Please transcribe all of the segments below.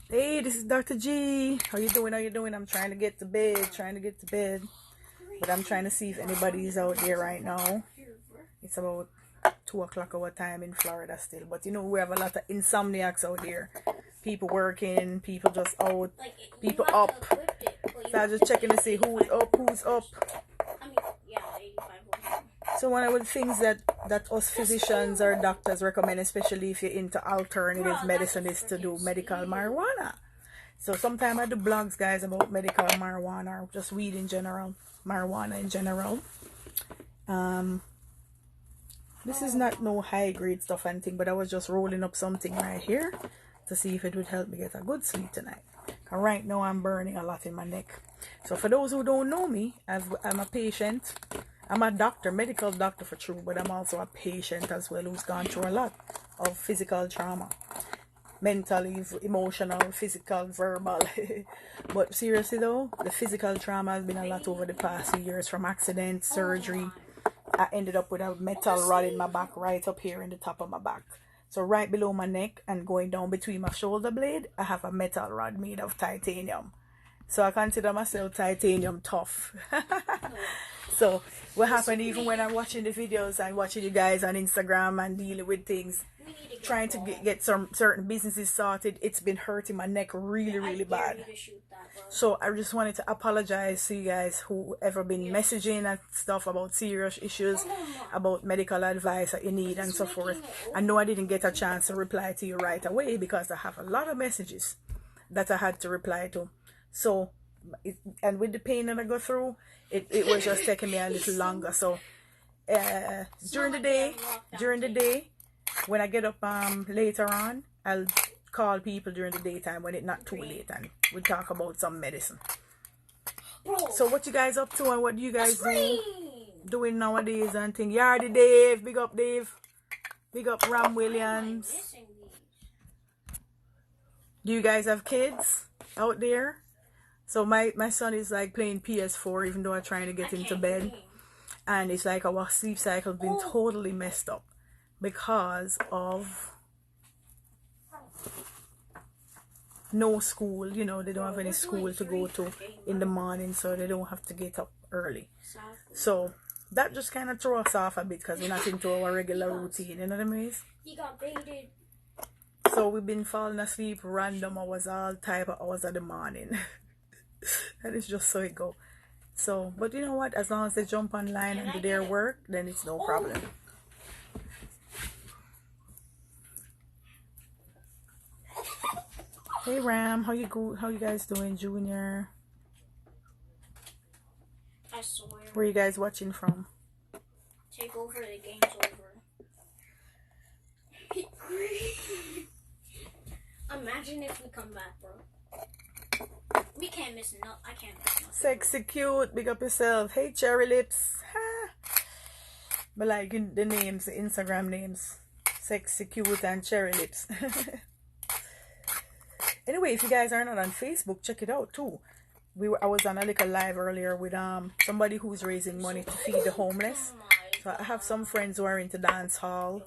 Hey, this is Dr. G. How you doing? How you doing? I'm trying to get to bed. But I'm trying to see if anybody's out there right now. It's about 2 o'clock our time in Florida still. But you know, we have a lot of insomniacs out there. People working, people just out, people up. So I'm just checking to see who's up. So one of the things that us physicians or doctors recommend, especially if you're into alternative medicine, is to do medical marijuana. So sometimes I do blogs, guys, about medical marijuana or just weed in general, marijuana in general. This is not no high grade stuff and thing, but I was just rolling up something right here to see if it would help me get a good sleep tonight. And right now I'm burning a lot in my neck. So for those who don't know me, I'm a patient. I'm a doctor, medical doctor for true, but I'm also a patient as well who's gone through a lot of physical trauma. Mentally, emotional, physical, verbal. But seriously though, the physical trauma has been a lot over the past few years, from accidents, surgery. I ended up with a metal rod in my back right up here in the top of my back. So right below my neck and going down between my shoulder blade, I have a metal rod made of titanium. So I consider myself titanium tough. So what happened, even when I'm watching the videos and watching you guys on Instagram and dealing with things, trying to get some certain businesses started, it's been hurting my neck really bad. So I just wanted to apologize to you guys who ever been messaging and stuff about serious issues, about medical advice that you need and so forth. I know I didn't get a chance to reply to you right away because I have a lot of messages that I had to reply to. So, and with the pain that I go through, it was just taking me a little longer. So during the day, when I get up later on, I'll call people during the daytime when it's not too late, and we talk about some medicine. So what you guys up to and what do you guys doing nowadays and things? Yardy Dave, big up Dave, big up Ram Williams. Do you guys have kids out there? So my son is like playing PS4 even though I'm trying to get him to bed. And it's like our sleep cycle has been totally messed up because of no school. You know, they don't have any school to go to in the morning, so they don't have to get up early. So that just kind of throws us off a bit because we're not into our regular routine, you know what I mean? He got baited. So we've been falling asleep random hours, all type of hours of the morning. And it's just so it go. So, but you know what? As long as they jump online and do their work, then it's no problem. Hey Ram, how you guys doing, Junior? I swear. Where you guys watching from? Take over, the game's over. Imagine if we come back, bro. We can't miss no. I can't miss nothing. Sexy cute, big up yourself. Hey Cherry Lips. Ha. But like the names, the Instagram names. Sexy cute and Cherry Lips. Anyway, if you guys are not on Facebook, check it out too. I was on a little live earlier with somebody who's raising money to feed the homeless. So I have some friends who are into dance hall,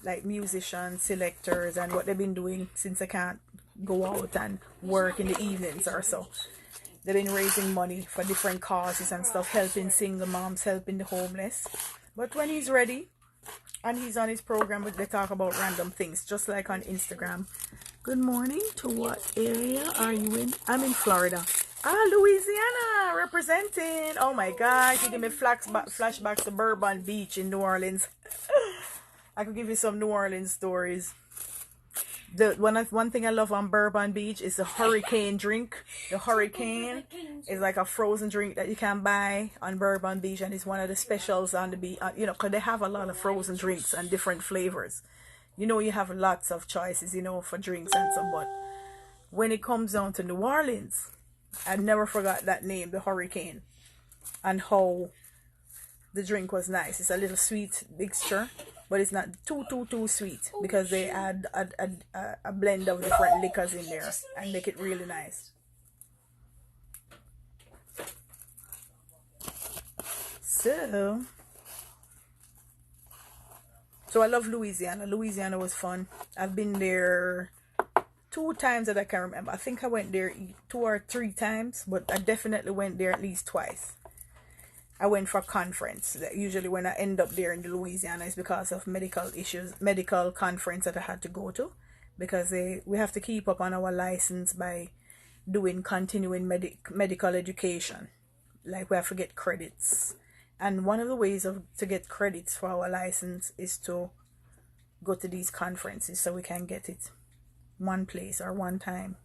like musicians, selectors, and what they've been doing since I can't go out and work in the evenings or so. They've been raising money for different causes and stuff, helping single moms, helping the homeless. But when he's ready and he's on his program, they talk about random things, just like on Instagram. Good morning. To what area are you in? I'm in Florida. Louisiana, representing. Oh my God, you give me flashbacks to Bourbon Beach in New Orleans. I could give you some New Orleans stories. One thing I love on Bourbon Beach is the hurricane drink. The hurricane is like a frozen drink that you can buy on Bourbon Beach, and it's one of the specials on the beach. You know, because they have a lot of frozen drinks and different flavors. You know, you have lots of choices, you know, for drinks and so. But when it comes down to New Orleans, I never forgot that name, the hurricane, and how the drink was nice. It's a little sweet mixture, but it's not too sweet because they add a blend of different liquors in there and make it really nice. So I love Louisiana. Louisiana was fun. I've been there 2 times that I can remember. I think I went there 2 or 3 times, but I definitely went there at least twice. I went for a conference. Usually when I end up there in Louisiana, it's because of medical issues, medical conference that I had to go to, because we have to keep up on our license by doing continuing medical education. Like, we have to get credits. And one of the ways to get credits for our license is to go to these conferences so we can get it one place or one time.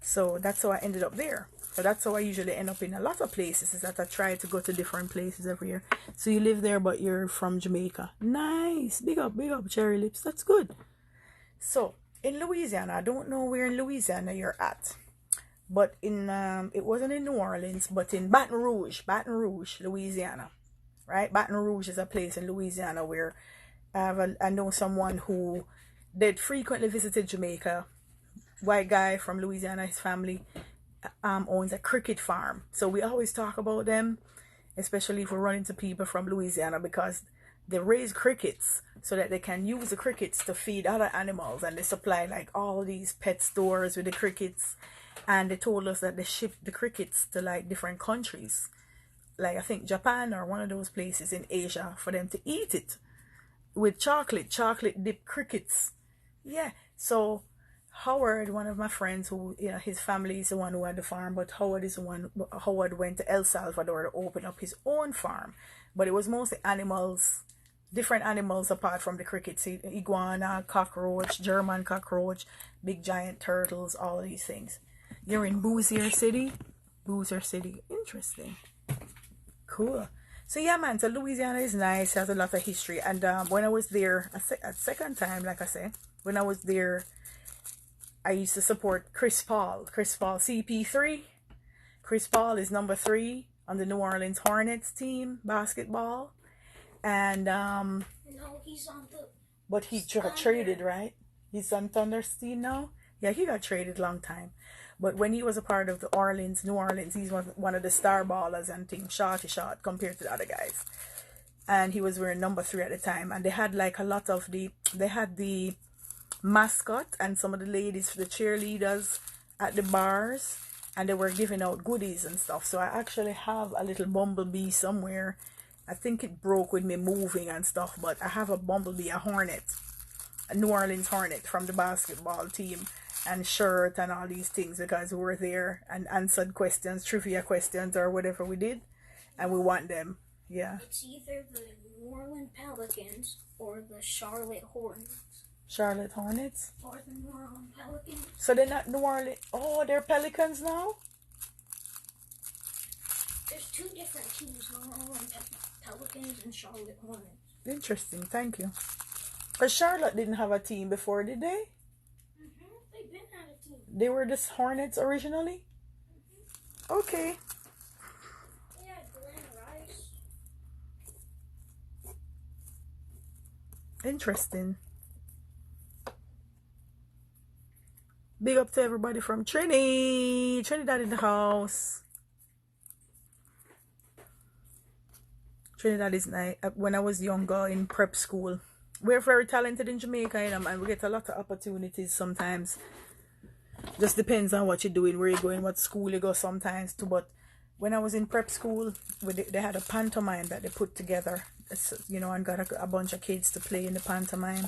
So that's how I ended up there. So that's how I usually end up in a lot of places, is that I try to go to different places every year. So you live there, but you're from Jamaica. Nice. Big up, Cherry Lips. That's good. So in Louisiana, I don't know where in Louisiana you're at, but in it wasn't in New Orleans, but in Baton Rouge, Louisiana, right? Baton Rouge is a place in Louisiana where I know someone who did frequently visited Jamaica. White guy from Louisiana, his family owns a cricket farm. So we always talk about them, especially if we run into people from Louisiana, because they raise crickets so that they can use the crickets to feed other animals, and they supply like all these pet stores with the crickets. And they told us that they ship the crickets to like different countries, like I think Japan or one of those places in Asia, for them to eat it with chocolate dipped crickets. Yeah. So Howard, one of my friends, who, you know, his family is the one who had the farm, but Howard went to El Salvador to open up his own farm. But it was mostly animals, different animals apart from the crickets: iguana, cockroach, German cockroach, big giant turtles, all of these things. You're in Boozer City? Boozer City. Interesting. Cool. So yeah, man, so Louisiana is nice, has a lot of history. And when I was there, a second time, like I said, when I was there, I used to support Chris Paul, CP3. Chris Paul is number 3 on the New Orleans Hornets team, basketball. And no, he's on the... But he got traded, right? He's on Thunder's team now? Yeah, he got traded long time. But when he was a part of the New Orleans, he's one of the star ballers and team, shot compared to the other guys. And he was wearing number 3 at the time. And they had like a lot of they had the mascot and some of the ladies, the cheerleaders at the bars, and they were giving out goodies and stuff. So I actually have a little bumblebee somewhere. I think it broke with me moving and stuff, but I have a bumblebee, a hornet, a New Orleans Hornet from the basketball team, and shirt and all these things, because we were there and answered questions, trivia questions or whatever we did, and we want them. Yeah. It's either the New Orleans Pelicans or the Charlotte Hornets. Charlotte Hornets? Or the New Orleans Pelicans. So they're not New Orleans. Oh, they're Pelicans now? There's 2 different teams, New Orleans Pelicans and Charlotte Hornets. Interesting, thank you. Because Charlotte didn't have a team before, did they? They've been had a team. They were the Hornets originally? Okay. Yeah, Glenn Rice. Interesting. Big up to everybody from Trinidad in the house. Trinidad is nice. When I was younger in prep school, we're very talented in Jamaica, you know, and we get a lot of opportunities sometimes. Just depends on what you're doing, where you're going, what school you go sometimes too. But when I was in prep school, they had a pantomime that they put together, you know, and got a bunch of kids to play in the pantomime.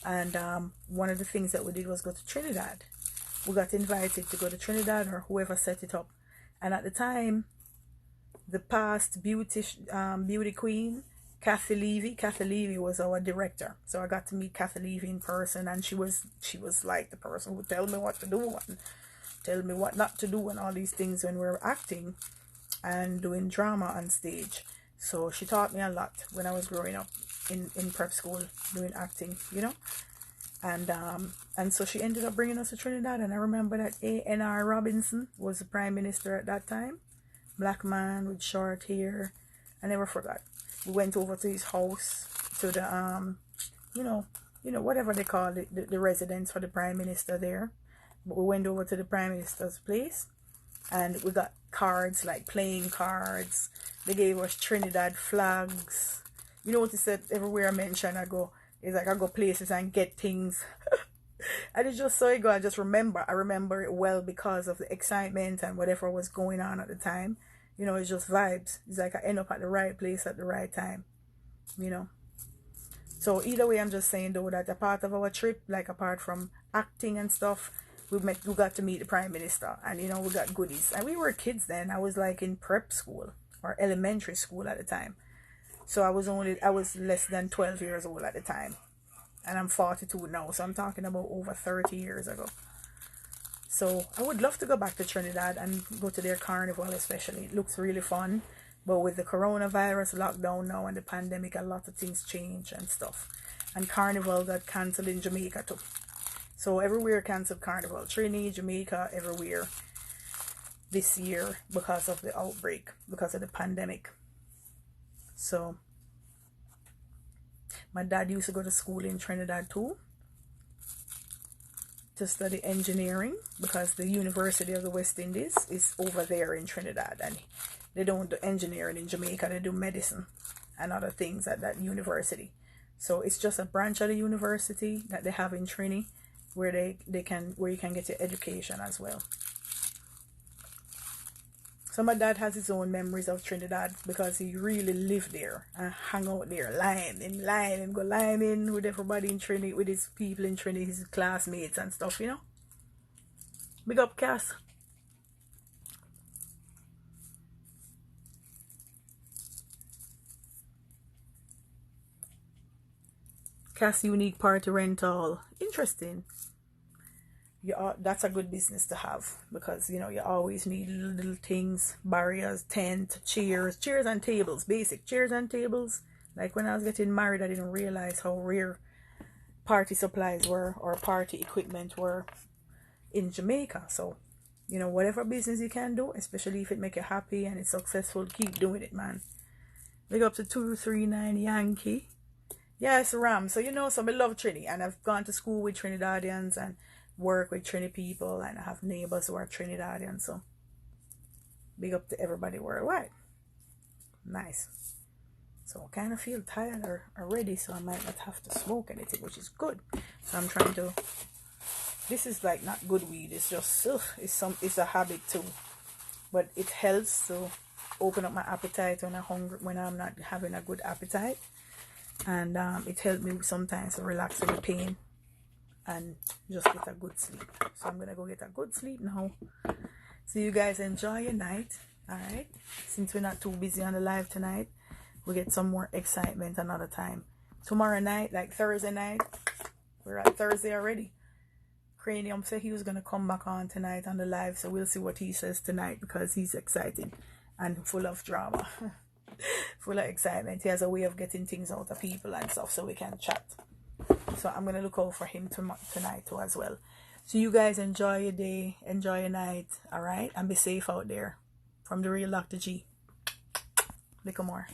And one of the things that we did was go to Trinidad. We got invited to go to Trinidad, or whoever set it up. And at the time, the past beauty queen, Kathy Levy was our director. So I got to meet Kathy Levy in person, and she was like the person who tell me what to do and tell me what not to do and all these things when we were acting and doing drama on stage. So she taught me a lot when I was growing up in prep school doing acting, you know. And so she ended up bringing us to Trinidad, and I remember that A.N.R. Robinson was the prime minister at that time. Black man with short hair. I never forgot. We went over to his house, to the you know whatever they call it, the residence for the prime minister there. But we went over to the prime minister's place, and we got cards, like playing cards. They gave us Trinidad flags. You know what they said? Everywhere I mention, I go, it's like I go places and get things. And it's just so good. I remember it well because of the excitement and whatever was going on at the time. You know, it's just vibes. It's like I end up at the right place at the right time, you know. So either way, I'm just saying though that a part of our trip, like apart from acting and stuff, we got to meet the Prime Minister, and you know, we got goodies. And we were kids then. I was like in prep school or elementary school at the time. So I was less than 12 years old at the time. And I'm 42 now, so I'm talking about over 30 years ago. So I would love to go back to Trinidad and go to their carnival especially. It looks really fun. But with the coronavirus lockdown now and the pandemic, a lot of things change and stuff. And carnival got cancelled in Jamaica too. So everywhere cancelled carnival. Trinidad, Jamaica, everywhere this year because of the outbreak, because of the pandemic. So my dad used to go to school in Trinidad too, to study engineering, because the University of the West Indies is over there in Trinidad, and they don't do engineering in Jamaica, they do medicine and other things at that university. So it's just a branch of the university that they have in Trini where you can get your education as well. So my dad has his own memories of Trinidad because he really lived there and hung out there, and go liming with everybody in Trinidad, with his people in Trinidad, his classmates and stuff, you know. Big up, Cass. Cass Unique Party Rental. Interesting. That's a good business to have, because you know you always need little things, barriers, tent, chairs and tables, basic chairs and tables. Like when I was getting married, I didn't realize how rare party supplies were, or party equipment were, in Jamaica. So you know, whatever business you can do, especially if it make you happy and it's successful, keep doing it, man. Big up to 239 Yankee. Yes, Ram. So you know, so I love Trini, and I've gone to school with Trinidadians and work with Trini people, and I have neighbors who are Trinidadian. So big up to everybody worldwide. Nice. So I kind of feel tired already, so I might not have to smoke anything, which is good. So I'm trying to. This is like not good weed. It's just it's a habit too, but it helps to open up my appetite when I'm hungry, when I'm not having a good appetite. And it helped me sometimes to relax with the pain and just get a good sleep. So I'm gonna go get a good sleep now. So you guys enjoy your night. Alright, since we're not too busy on the live tonight, we'll get some more excitement another time. Tomorrow night, like Thursday night, we're at Thursday already. Cranium said he was gonna come back on tonight on the live, so we'll see what he says tonight, because he's excited and full of drama. Full of excitement. He has a way of getting things out of people and stuff, so we can chat. So I'm gonna look out for him tonight too as well. So you guys enjoy your day, enjoy your night, all right, and be safe out there. From the real Dr. G. Little more.